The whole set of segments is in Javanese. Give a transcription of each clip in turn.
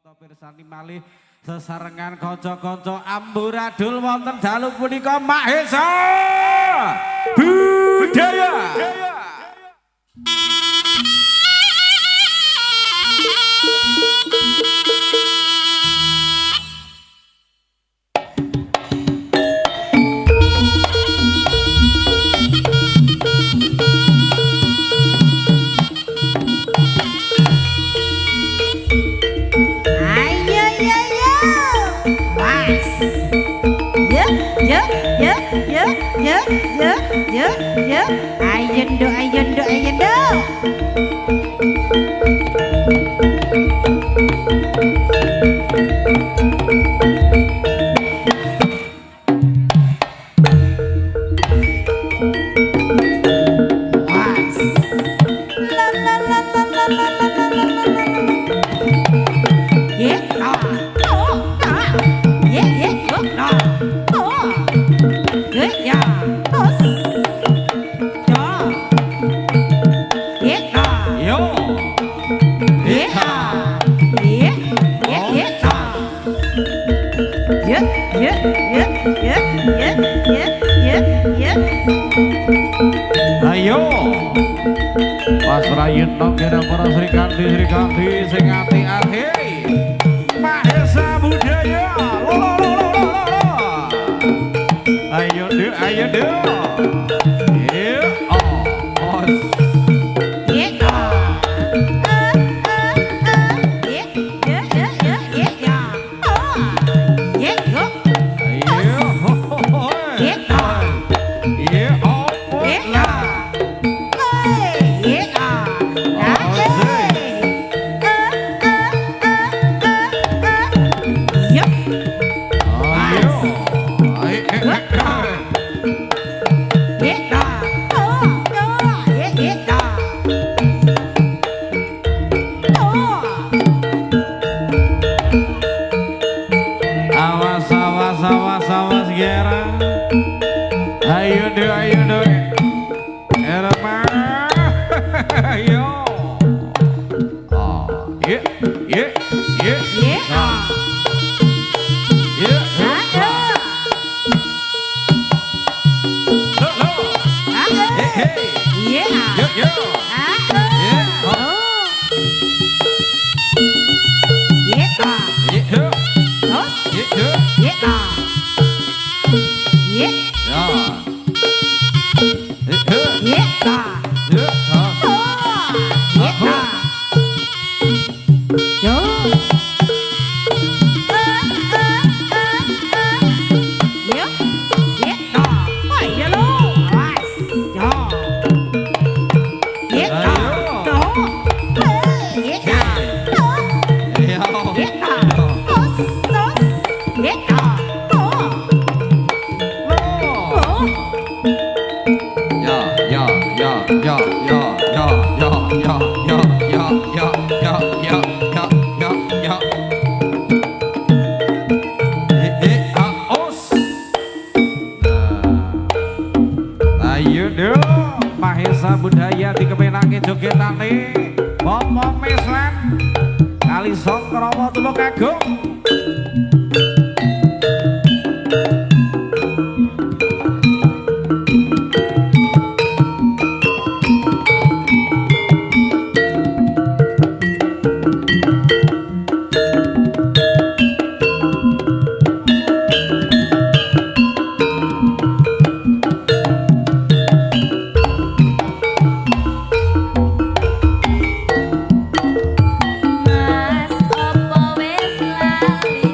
Moto pirsani malih sesarengan kanca-kanca amburadul wonten dalu punika Mahesa Budaya. Ayundo. Ayo Mas Rayuno kira para Sri Kandi sing ati-ati Mahesa Budaya ayo deh awas Gera. Ayo deh Erma. Ayo Mahesa Budaya dikepenake jogetane Momong Meslan kali Songkromo Tulung Agung. Mas opo wis lali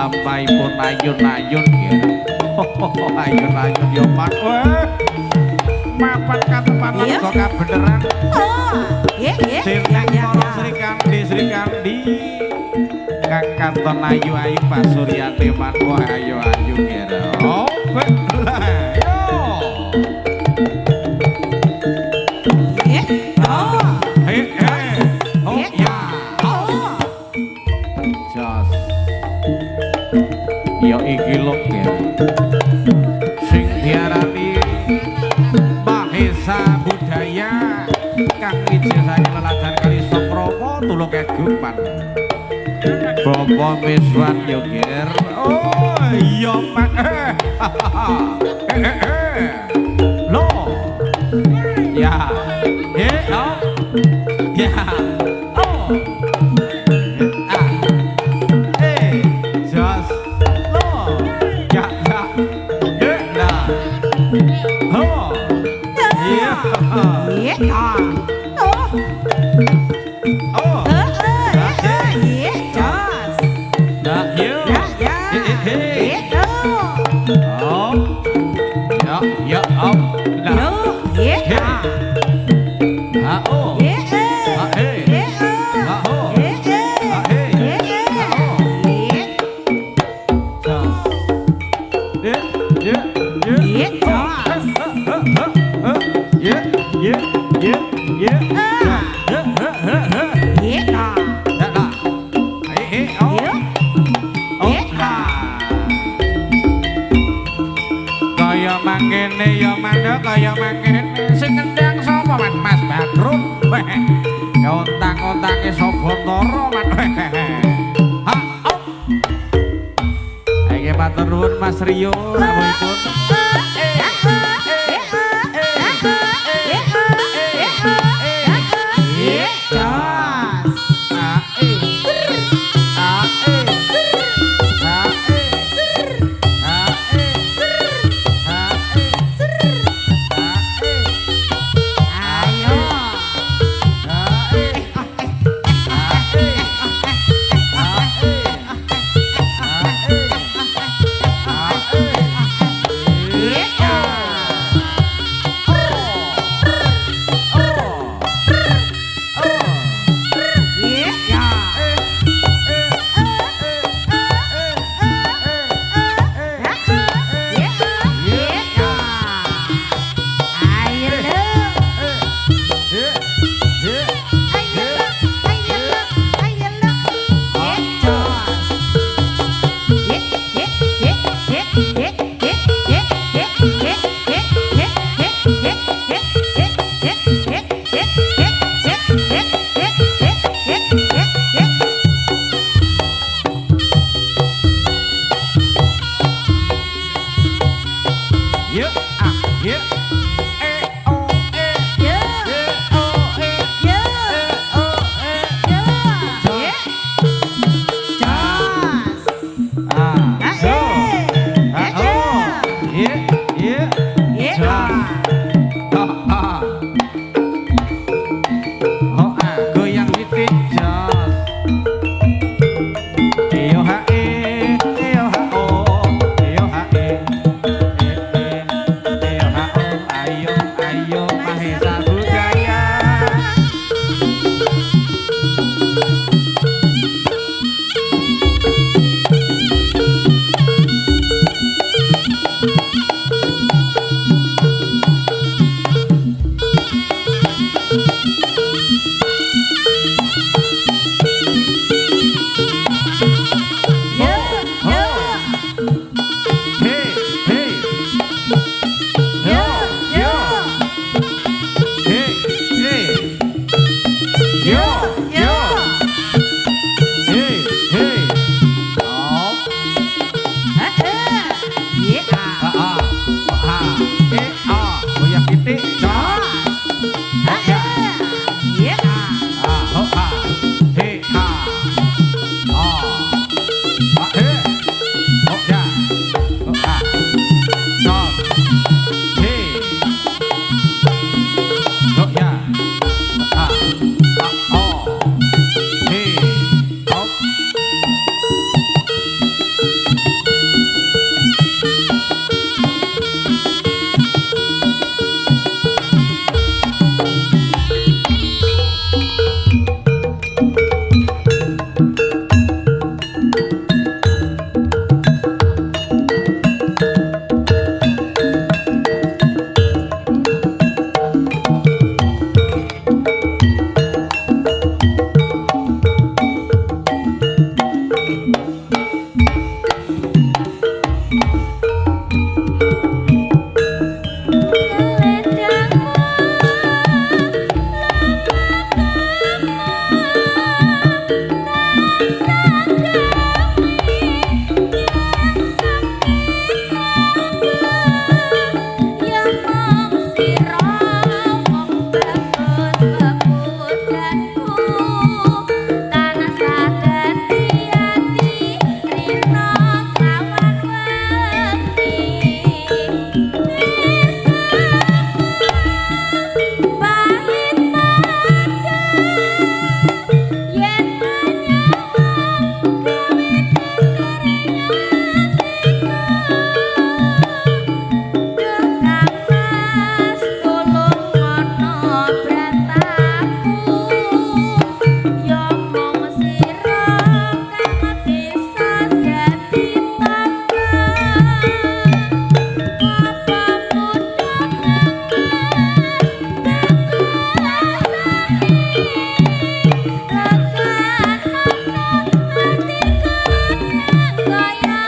lampahipun ayun-ayun nggih. Ayun-ayun ya Pak. Mapan katepanan kok kabeneran. Oh, nggih. Sirnang para Sri Kandi. Kang Kanton ayu-ayu Pak Suryati manwa ayu-ayu nggih. Oh, belah. Yo. Nggih. Oh. Oh, ya. Oh. Jos. Ya iki lho nggih. Sing diarani Mahesa Budaya kang ijazahnya leladan kali Sokromo tulung keguman. Bapak Miswan Yogir. Oh iya Pak. Lo. Ya. Oh. Ya. Oh. Ah. Jos. Lo. Ya. Nah. Oh. Iya. Nggih. Oh. Oh. Nggih. Jos. Nah, yo. Ya. Nggih. Oh. Ya, ya, om. Nah. Yo. Nggih. Ah, oh. Nggih. Ah, eh. Nggih. Ah, oh. Nggih. Ah, eh. Nggih. Ah, oh. Nggih. Jos. Ya, ya, ya. Nggih. Jos. Ya, ya, ya, ya. Ya, Nggih. ya, lah. Oh. Yo. Oh, lah. Kaya mangkene ya mandha kaya mangkene sing ngendang sapa man Mas Badrun. Ya ontang-ontange Sabantara man. Ha, oh. Iki matur nuwun Mas Rio rawuhipun. Kaya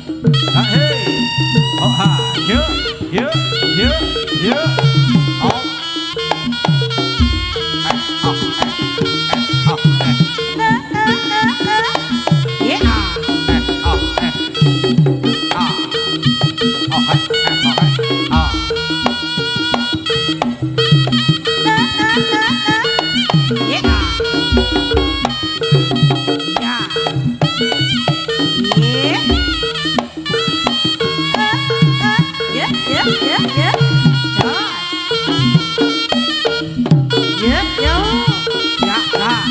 Hei. Oh ha. Yuk, yuk, yuk, yuk. Oh. Oh, oh, Yeah. oh, oh, ah. Oh, oh. Yeah. Yeah. Yeah. Yeah. Yeah. Yeah. Joss. Yeah. Yo. Yeah. Yeah.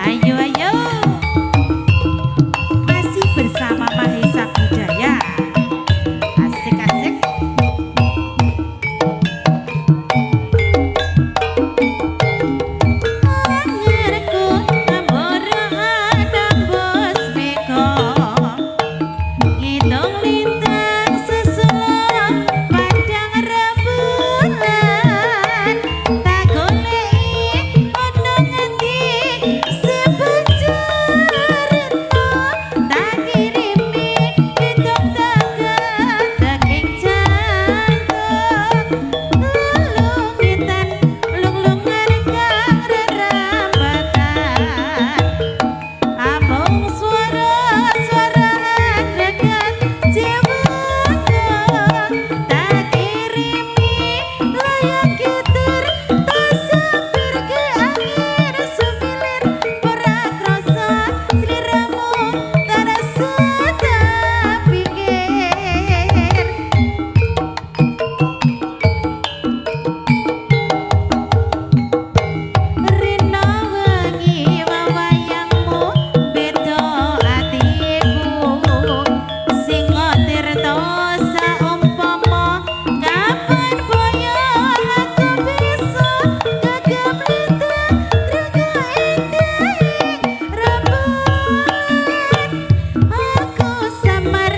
Ayo, ayo. Masih bersama Mahesa Budaya. Asik, asik. Angerku nambora nambos beko. Ngidong lintang sesulur padang rembulan. Tak goleki ono ngendi sebenjarno. Tak kirimi pitung tangga saking jantung. Lulungitan lung-lungan kang rerambatan. Amung suara-suara dekat jiwaku. Tak kirimi layang gitar tak sabar ke angin sumilir. Ora krasa sliramu tak rasa tak pikir. Rina wengi wawayangmu beda atiku. Singa tirta saumpama kapan boyo aku bisa gagap lintang raga indahing rembulan. Aku samar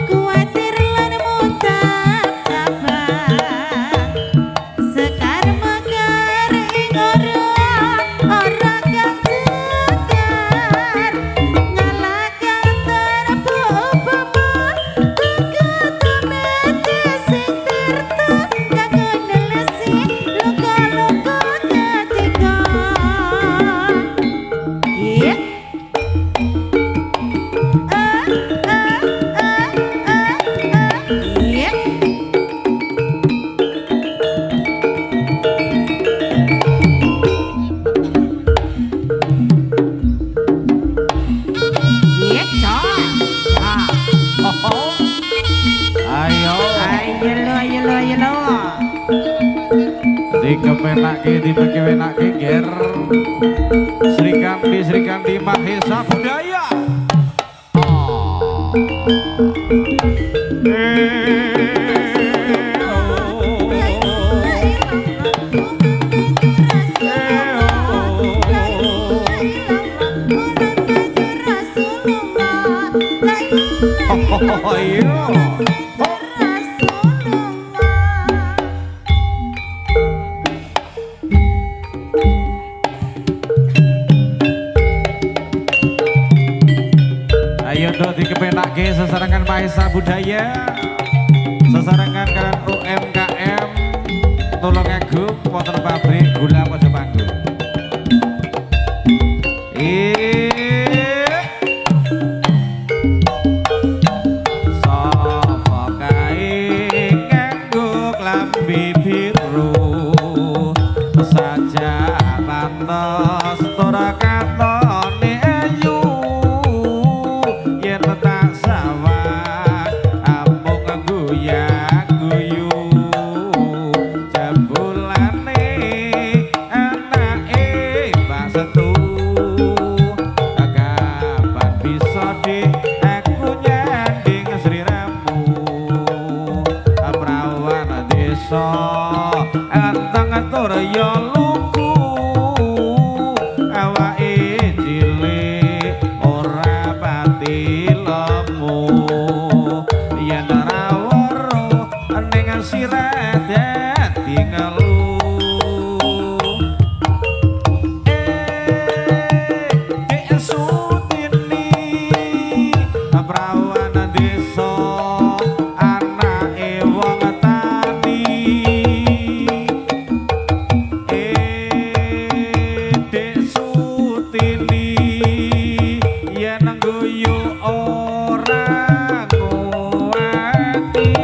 kuatir lan mutak cabang. Sekar mekar ing ora kang cetar. Ngalah kang terpupama keketemete sing tirta kanggo nelesi luka-luka ketika. Yeah. Yeah. Yeah, Joss. Ah. Oh, oh. Ayo. Ayo lo, ayo lo, ayo lo. Dikepenake dipekewenake ger. Sri Kandi Mahesa Budaya. Oh. Oh, iya. Ayo dok dikepenake sesarengan Mahesa Budaya, sesarengan kalian UMKM Tulungagung wonten pabrik gula Pojopanggung. Sapa kae nganggo klambi biru saja pantes tora katone ayu yen tak sawah amung guyang guyu jebulane sliramu yen ora weruh ning sirah dadi ngelu Sutini prawan desa anake wong tani Dek Sutini yen guyu ora kuwati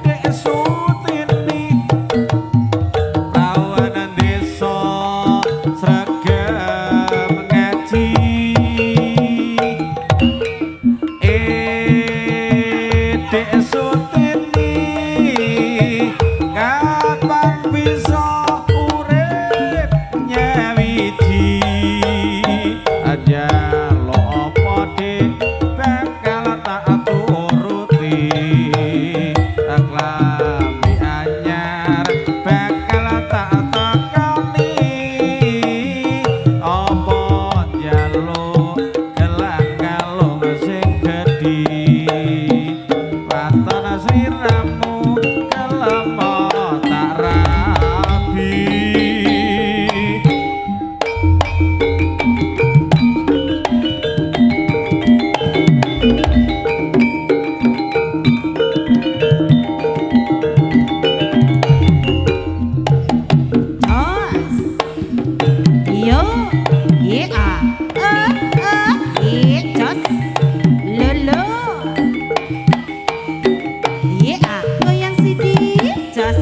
Dek Sutini prawan desa sregep ngaji Dek Sutini kapan bisa urip nyawiji aja lo apa dik bakal tak turuti aklami anyar bakal tak tekani apa jaluk gelang kalung sing gedhi waton sliramu kelemo tak rabi Jos. Yo. Ye a. Ye jos. Lolo. Ye a. Goyang sidi. Jos.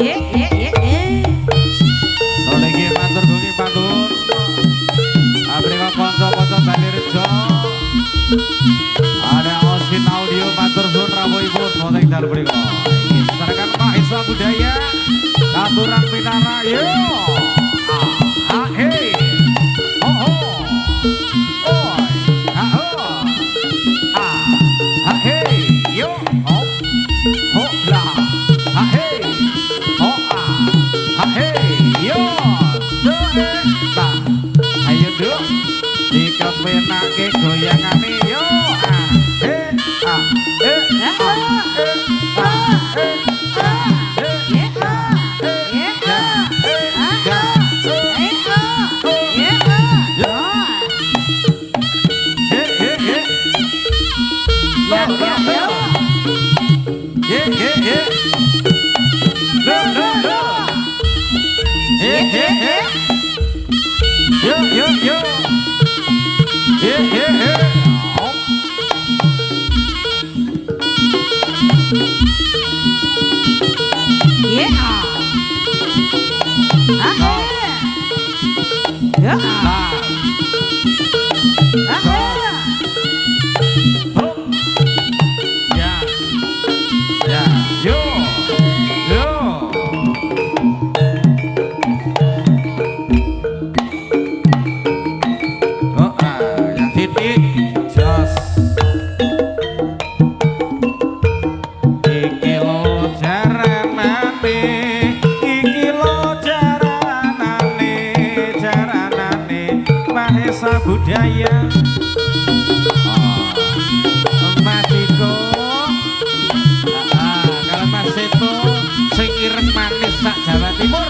Ye. Lho iki matur gungi pantur. Aprika kanca-kanca Balirejo. Ada Osin Audio matur suwun rawuhipun wonten dalem mriku. Iki sesarengan Pak Iswa Budaya Katuran Pinarayo. Hey. Oh. Oi. Hey. Yo. Oh. Ho la. Hey. Oh. Hey. Yo. Seeta. Ayo dulu dikepenake goyangane yo. Budaya Mas Iko kalau Mas itu sing ireng manis sak Jawa Timur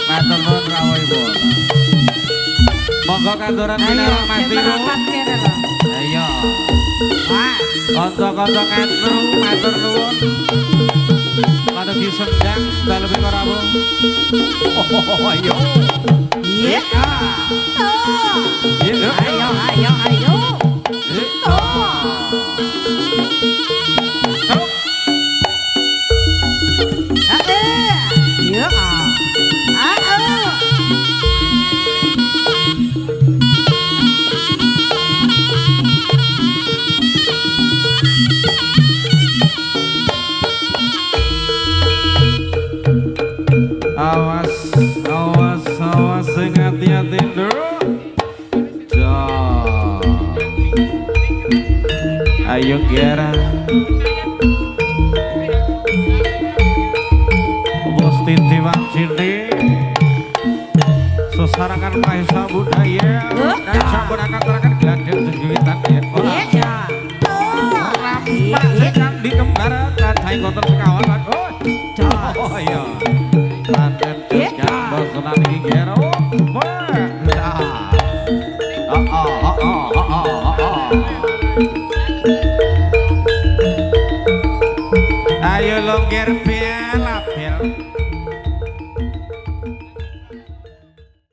matur nuwun rawuhipun monggo kandoran pinara Mas Tiro ayo kanca-kanca Katru matur nuwun kada disendang dalem mriku rawuh ayo Ayo. Awas, awas, awas, sing hati-hati nduk. Ayo Gera Bos Titi Wang Sini Sesarangan Maisa Budaya Dan sampurakan terakan Geladir sejuitan Iya. Rampak sedang di kembar Kacai kotor sekawan Oh iya Raden Jogja Bosunan iki Gera Ayo lo Gerpi